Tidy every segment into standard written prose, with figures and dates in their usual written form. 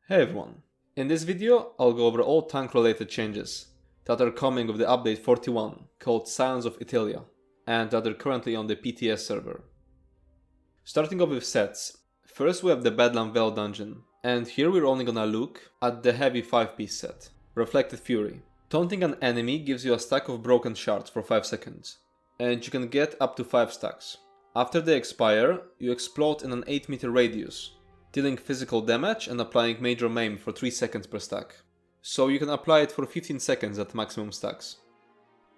Hey everyone, in this video I'll go over all tank related changes that are coming with the update 41 called Scions of Ithelia and that are currently on the PTS server. Starting off with sets, first we have the Bedlam Veil dungeon, and here we're only gonna look at the heavy 5-piece set, Reflected Fury. Taunting an enemy gives you a stack of broken shards for 5 seconds, and you can get up to 5 stacks. After they expire, you explode in an 8-meter radius, dealing physical damage and applying major maim for 3 seconds per stack. So you can apply it for 15 seconds at maximum stacks.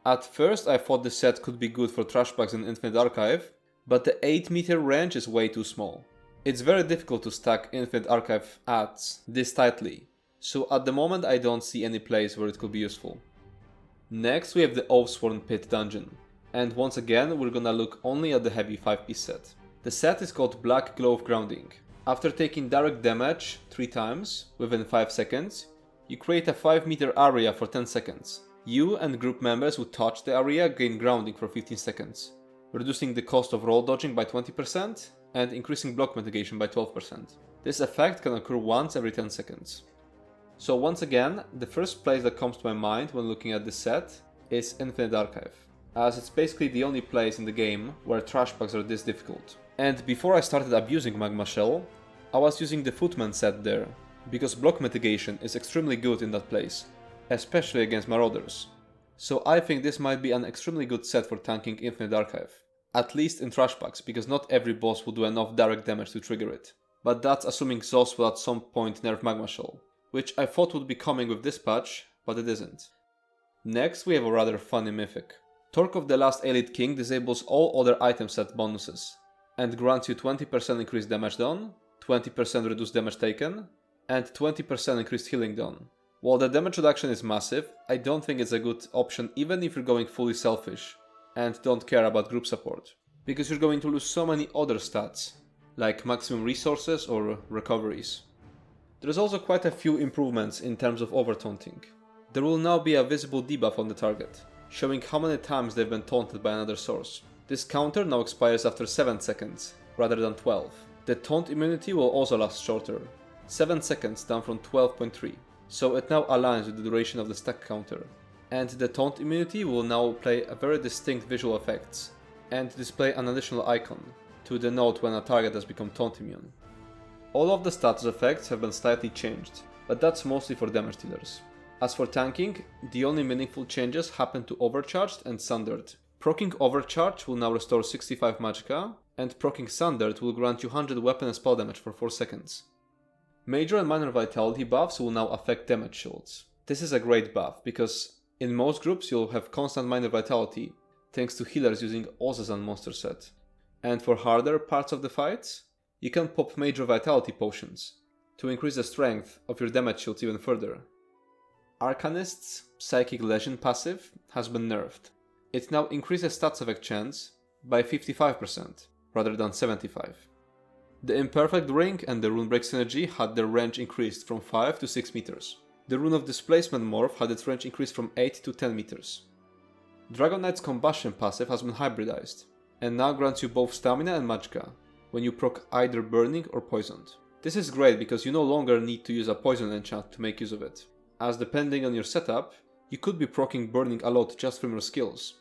At first I thought this set could be good for trash packs in Infinite Archive, but the 8-meter range is way too small. It's very difficult to stack Infinite Archive adds this tightly, so at the moment I don't see any place where it could be useful. Next we have the Oathsworn Pit dungeon, and once again we're gonna look only at the heavy 5-piece set. The set is called Black Glow of Grounding. After taking direct damage 3 times within 5 seconds, you create a 5-meter area for 10 seconds. You and group members who touch the area gain grounding for 15 seconds, reducing the cost of roll dodging by 20% and increasing block mitigation by 12%. This effect can occur once every 10 seconds. So once again, the first place that comes to my mind when looking at this set is Infinite Archive, as it's basically the only place in the game where trash packs are this difficult. And before I started abusing Magma Shell, I was using the Footman set there, because block mitigation is extremely good in that place, especially against Marauders. So I think this might be an extremely good set for tanking Infinite Archive, at least in trash packs, because not every boss will do enough direct damage to trigger it. But that's assuming Zos will at some point nerf Magma Shell, which I thought would be coming with this patch, but it isn't. Next we have a rather funny mythic. Torc of the last Ayleid King disables all other item set bonuses, and grants you 20% increased damage done, 20% reduced damage taken, and 20% increased healing done. While the damage reduction is massive, I don't think it's a good option even if you're going fully selfish and don't care about group support, because you're going to lose so many other stats, like maximum resources or recoveries. There's also quite a few improvements in terms of over-taunting. There will now be a visible debuff on the target, showing how many times they've been taunted by another source. This counter now expires after 7 seconds, rather than 12. The taunt immunity will also last shorter, 7 seconds down from 12.3, so it now aligns with the duration of the stack counter. And the taunt immunity will now play a very distinct visual effects, and display an additional icon, to denote when a target has become taunt immune. All of the status effects have been slightly changed, but that's mostly for damage dealers. As for tanking, the only meaningful changes happen to Overcharged and Sundered. Proccing Overcharge will now restore 65 magicka, and proccing Sundered will grant you 100 weapon and spell damage for 4 seconds. Major and minor vitality buffs will now affect damage shields. This is a great buff, because in most groups you'll have constant minor vitality, thanks to healers using Ozazan monster set. And for harder parts of the fights, you can pop major vitality potions, to increase the strength of your damage shields even further. Arcanist's Psychic Lesion passive has been nerfed. It now increases stats effect chance by 55%, rather than 75%. The Imperfect Ring and the Rune Break synergy had their range increased from 5 to 6 meters. The Rune of Displacement morph had its range increased from 8 to 10 meters. Dragonknight's Combustion passive has been hybridized, and now grants you both stamina and magicka, when you proc either burning or poisoned. This is great because you no longer need to use a poison enchant to make use of it, as depending on your setup, you could be proccing burning a lot just from your skills.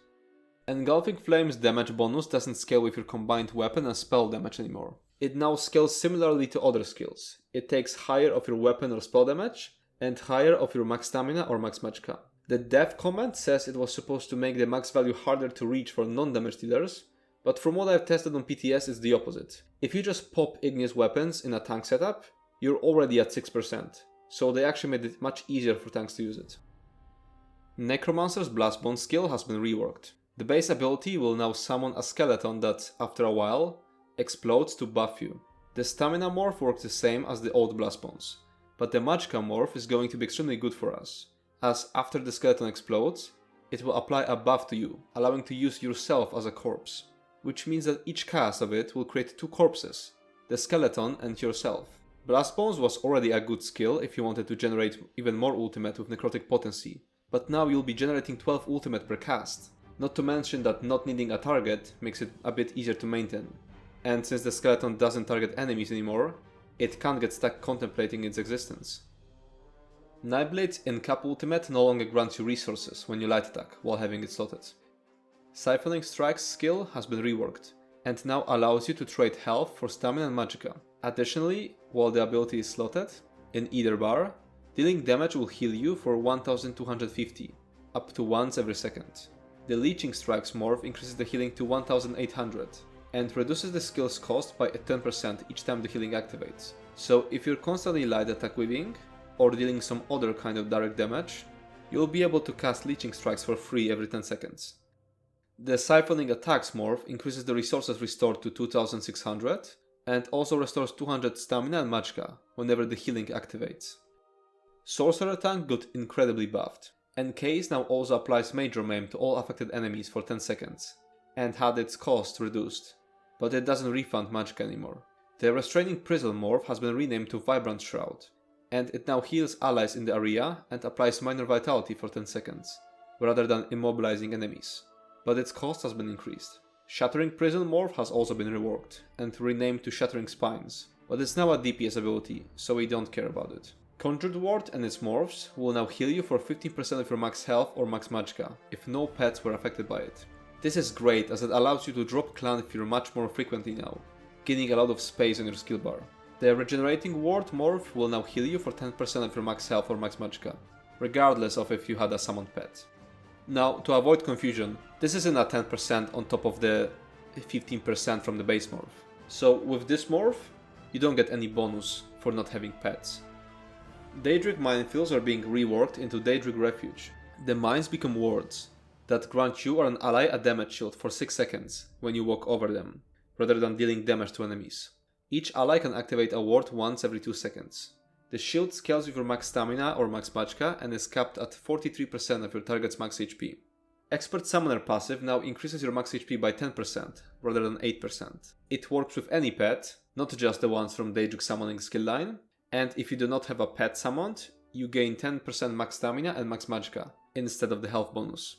Engulfing Flame's damage bonus doesn't scale with your combined weapon and spell damage anymore. It now scales similarly to other skills. It takes higher of your weapon or spell damage, and higher of your max stamina or max magicka. The dev comment says it was supposed to make the max value harder to reach for non-damage dealers, but from what I've tested on PTS it's the opposite. If you just pop igneous weapons in a tank setup, you're already at 6%, so they actually made it much easier for tanks to use it. Necromancer's Blastbone skill has been reworked. The base ability will now summon a skeleton that, after a while, explodes to buff you. The stamina morph works the same as the old Blastbones, but the magicka morph is going to be extremely good for us, as after the skeleton explodes, it will apply a buff to you, allowing to use yourself as a corpse, which means that each cast of it will create 2 corpses, the skeleton and yourself. Blastbones was already a good skill if you wanted to generate even more ultimate with necrotic potency, but now you'll be generating 12 ultimate per cast. Not to mention that not needing a target makes it a bit easier to maintain. And since the skeleton doesn't target enemies anymore, it can't get stuck contemplating its existence. Nightblade's in-cap ultimate no longer grants you resources when you light attack while having it slotted. Siphoning Strike's skill has been reworked, and now allows you to trade health for stamina and magicka. Additionally, while the ability is slotted, in either bar, dealing damage will heal you for 1250, up to once every second. The Leeching Strike's morph increases the healing to 1800, and reduces the skill's cost by 10% each time the healing activates. So if you're constantly light attack weaving, or dealing some other kind of direct damage, you'll be able to cast Leeching Strikes for free every 10 seconds. The Siphoning Attacks morph increases the resources restored to 2600, and also restores 200 stamina and magicka whenever the healing activates. Sorcerer tank got incredibly buffed. NK's now also applies Major Maim to all affected enemies for 10 seconds, and had its cost reduced, but it doesn't refund magicka anymore. The Restraining Prism morph has been renamed to Vibrant Shroud, and it now heals allies in the area and applies Minor Vitality for 10 seconds, rather than immobilizing enemies, but its cost has been increased. Shattering Prison morph has also been reworked and renamed to Shattering Spines, but it's now a DPS ability, so we don't care about it. Conjured Ward and its morphs will now heal you for 15% of your max health or max magicka, if no pets were affected by it. This is great as it allows you to drop clan fear much more frequently now, gaining a lot of space on your skill bar. The Regenerating Ward morph will now heal you for 10% of your max health or max magicka, regardless of if you had a summoned pet. Now, to avoid confusion, this isn't a 10% on top of the 15% from the base morph. So with this morph, you don't get any bonus for not having pets. Daedric Minefields are being reworked into Daedric Refuge. The mines become wards that grant you or an ally a damage shield for 6 seconds when you walk over them, rather than dealing damage to enemies. Each ally can activate a ward once every 2 seconds. The shield scales with your max stamina or max magicka and is capped at 43% of your target's max HP. Expert Summoner passive now increases your max HP by 10% rather than 8%. It works with any pet, not just the ones from Daedric Summoning skill line, and if you do not have a pet summoned, you gain 10% max stamina and max magicka instead of the health bonus.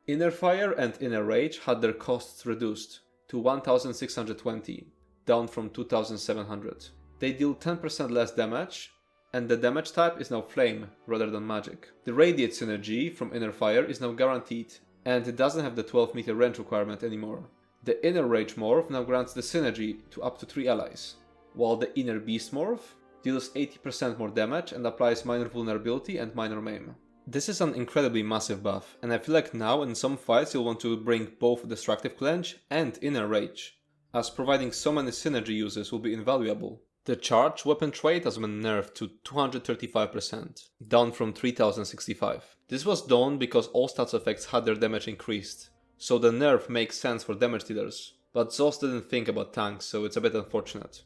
Inner Fire and Inner Rage had their costs reduced to 1620, down from 2700. They deal 10% less damage, and the damage type is now Flame rather than Magic. The Radiate synergy from Inner Fire is now guaranteed, and it doesn't have the 12 meter range requirement anymore. The Inner Rage morph now grants the synergy to up to 3 allies, while the Inner Beast morph deals 80% more damage and applies Minor Vulnerability and Minor Maim. This is an incredibly massive buff, and I feel like now in some fights you'll want to bring both Destructive Clench and Inner Rage, as providing so many synergy uses will be invaluable. The charge weapon trait has been nerfed to 235%, down from 3065. This was done because all stats effects had their damage increased, so the nerf makes sense for damage dealers, but Zos didn't think about tanks, so it's a bit unfortunate.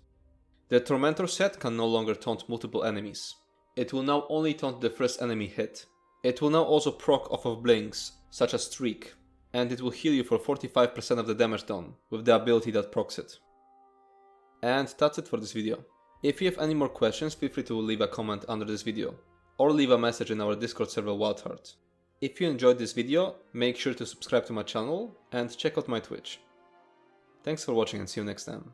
The Tormentor set can no longer taunt multiple enemies. It will now only taunt the first enemy hit. It will now also proc off of blinks, such as Streak, and it will heal you for 45% of the damage done, with the ability that procs it. And that's it for this video. If you have any more questions, feel free to leave a comment under this video, or leave a message in our Discord server Wildheart. If you enjoyed this video, make sure to subscribe to my channel, and check out my Twitch. Thanks for watching and see you next time.